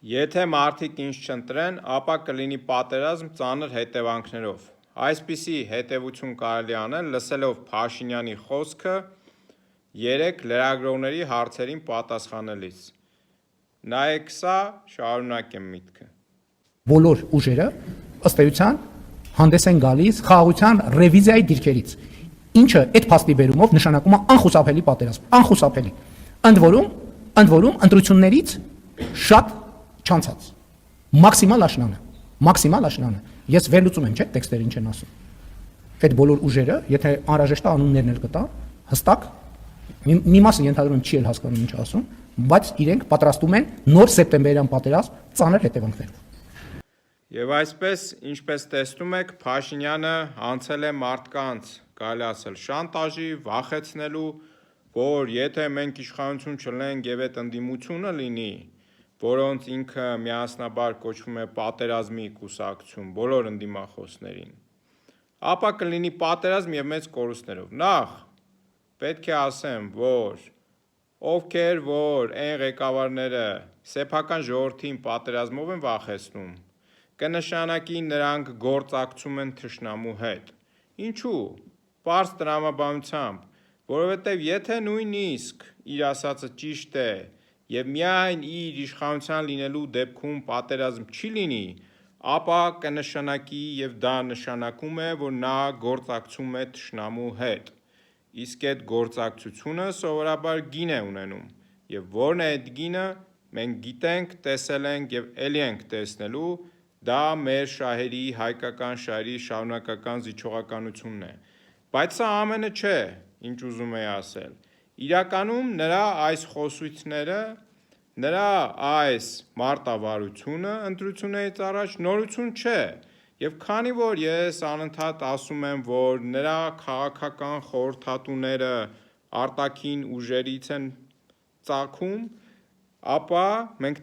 Եթե մարդիկ ինձ չընտրեն, ապա կլինի պատերազմ ծանր հետևանքներով։ Այսպիսի հետևություն կարելի անել լսելով Փաշինյանի խոսքը երեք լրագրողների հարցերին պատասխանելիս։ Նայեք սա, շարունակեմ միտքը։ Բոլոր ուժերը ըստ էության հանդես են գալիս խաղաղության ռևիզիայի դիրքերից, ինչը այդ փաստի բերումով նշանակում է անխուսափելի պատերազմ, անխուսափելի։ Ընդ որում ընտրություններից շատ չանցած, մաքսիմալ աշնանը, ես վերլուծում եմ, չէ՞, տեքստերը ինչ են ասում, այդ բոլոր ուժերը, եթե անհրաժեշտ է անուններն էլ կտա, հստակ, մի մասը ենթադրում եմ չի էլ հասկանում ինչ ասում, բայց իրենք պատրաստում են նոր սեպտեմբերյան պատերազմ ծանր հետևանքներով։ Եվ այսպես, ինչպես տեսնում եք, Փաշինյանը անցել է մարդկանց, կարելի ասել, շանտաժի, վախեցնելու, որ եթե մենք իշխանություն չլինենք եւ այդ ընդդիմությունը լինի, որոնց ինքը միասնաբար կոչվում է պատերազմի կուսակցություն բոլոր ընդդիմախոսներին, ապա կլինի պատերազմ եւ մեծ կորուստներով։ Նախ պետք է ասեմ, որ ովքեր որ այն ղեկավարները սեփական ժողովրդին պատերազմով են վախեցնում, կնշանակի նրանք գործակցում են թշնամու հետ։ Ինչու՞։ Պարզ տրամաբանությամբ, որովհետև եթե նույնիսկ իր ասածը ճիշտ է եւ միայն իր իշխանության լինելու դեպքում պատերազմ չի լինի, ապա կնշանակի եւ դա նշանակում է, որ նա գործակցում է թշնամու հետ։ Իսկ այդ գործակցությունը սովորաբար գին է ունենում, եւ որն է այդ գինը, մենք գիտենք, տեսել ենք եւ ելի ենք տեսնելու, դա մեր շահերի, հայկական շահերի շարունակական զիջողականությունն է։ Բայց սա ամենը չէ, ինչ ուզում էի ասել։ Իրականում նրա այս խոսույցները, նրա այս մարտավարությունը ընտրություններից առաջ նորություն չէ, եւ քանի որ ես անընդհատ ասում եմ, որ նրա քաղաքական խորհրդատուները արտաքին ուժերից են ծագում, ապա մենք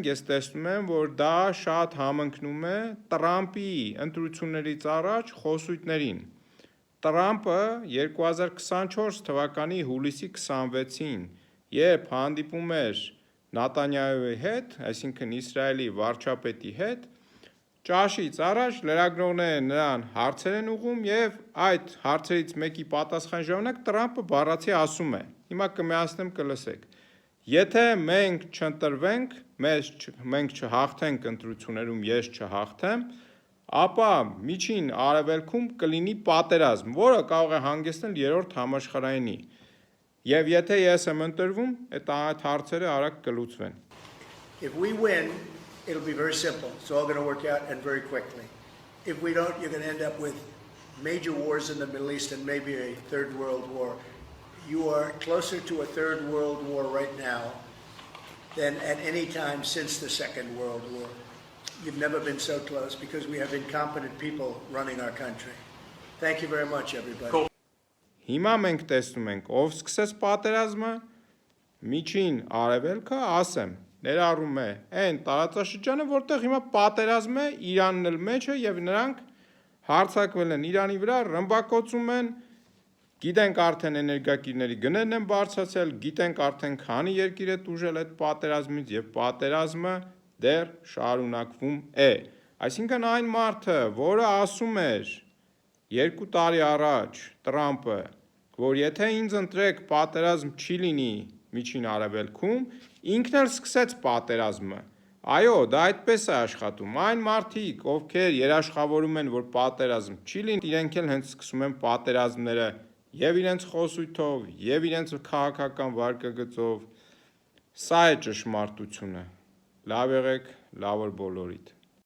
ես տեսնում եմ, որ դա շատ համընկնում է Տրամպի ընտրություններից առաջ խոսույթներին։ Տրամպը 2024 թվականի հուլիսի 26-ին, երբ հանդիպում էր Նեթանյահուի հետ, այսինքն Իսրայելի վարչապետի հետ, ճաշից առաջ լրագրողները նրան հարցեր են ուղղում եւ այդ հարցերից մեկի պատասխանի ժամանակ Տրամպը բառացի ասում է. Հիմա կմիացնեմ կլսեք. Եթե մենք չընտրվենք, մենք չհաղթենք ընտրություններում, ես չհաղթեմ, ապա միջին արևելքում կլինի պատերազմ, որը կարող է հանգեցնել երրորդ համաշխարհայինի։ Եվ եթե ես եմ ընտրվում, այդ հարցերը արագ կլուծվեն։ If we win, it'll be very simple. It's all going to work out and very quickly. If we don't, you're going to end up with major wars in the Middle East and maybe a third world war. You are closer to a third world war right now than at any time since the Second World War. You've never been so close because we have incompetent people running our country. Thank you very much, everybody. Հիմա մենք տեսնում ենք, ով սկսեց պատերազմը, միջին արևելքը, ասեմ, ներառում է այն տարածաշրջանը, որտեղ հիմա պատերազմ է, Իրանն էլ մեջ է եւ նրանք հարձակվել են Իրանի վրա, ռմբակոծում են, գիտենք արդեն էներգակիրների գներն են բարձրացել, գիտենք արդեն քանի երկիր է տուժել այդ պատերազմից եւ պատերազմը դեռ շարունակվում է։ Այսինքն այն մարդը, որը ասում էր 2 տարի առաջ Տրամպը, որ եթե ինձ ընտրեք պատերազմ չի լինի միջին արևելքում, ինքն էլ սկսեց պատերազմը։ Այո, դա այդպես է աշխատում։ Այն մարդիկ, ովքեր երաշխավորում են, որ պատերազմ չի լինի, իրենք էլ հենց սկսում են պատերազմները եւ իրենց խոսույթով, եւ իրենց քաղաքական վարկագծով։ Սա է ճշմարտությունը։ Լավ եղեք, լավ օր բոլորիդ։